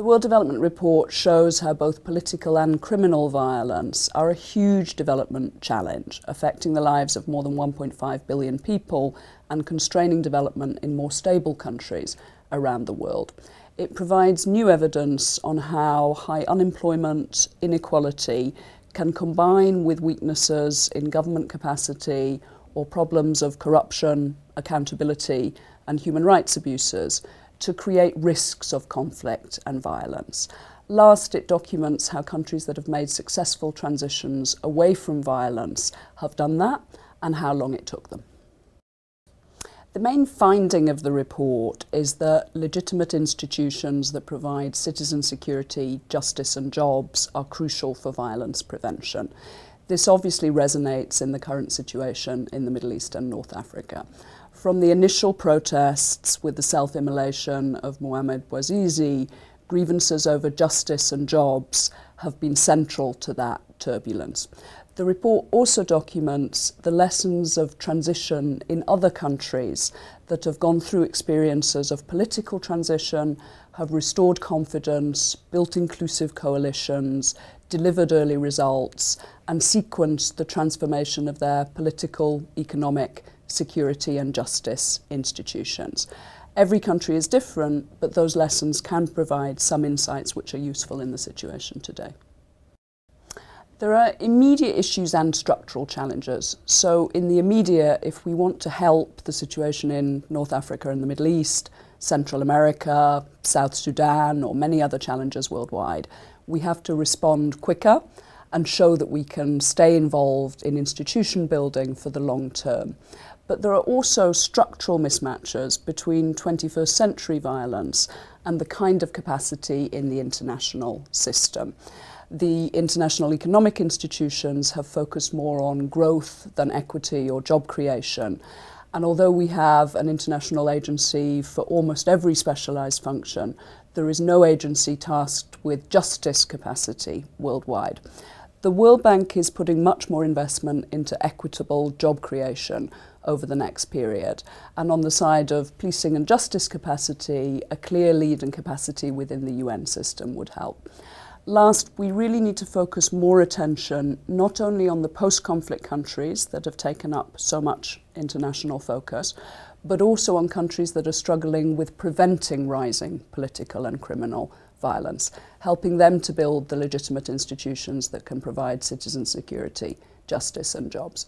The World Development Report shows how both political and criminal violence are a huge development challenge, affecting the lives of more than 1.5 billion people and constraining development in more stable countries around the world. It provides new evidence on how high unemployment, inequality can combine with weaknesses in government capacity or problems of corruption, accountability and human rights abuses to create risks of conflict and violence. Last, it documents how countries that have made successful transitions away from violence have done that and how long it took them. The main finding of the report is that legitimate institutions that provide citizen security, justice and jobs are crucial for violence prevention. This obviously resonates in the current situation in the Middle East and North Africa. From the initial protests with the self-immolation of Mohamed Bouazizi, grievances over justice and jobs have been central to that turbulence. The report also documents the lessons of transition in other countries that have gone through experiences of political transition, have restored confidence, built inclusive coalitions, delivered early results, and sequenced the transformation of their political, economic, security and justice institutions. Every country is different, but those lessons can provide some insights which are useful in the situation today. There are immediate issues and structural challenges. So in the immediate, if we want to help the situation in North Africa and the Middle East, Central America, South Sudan, or many other challenges worldwide, we have to respond quicker and show that we can stay involved in institution building for the long term. But there are also structural mismatches between 21st century violence and the kind of capacity in the international system. The international economic institutions have focused more on growth than equity or job creation. And although we have an international agency for almost every specialised function, there is no agency tasked with justice capacity worldwide. The World Bank is putting much more investment into equitable job creation over the next period. And on the side of policing and justice capacity, a clear lead and capacity within the UN system would help. Last, we really need to focus more attention not only on the post-conflict countries that have taken up so much international focus, but also on countries that are struggling with preventing rising political and criminal violence, helping them to build the legitimate institutions that can provide citizen security, justice and jobs.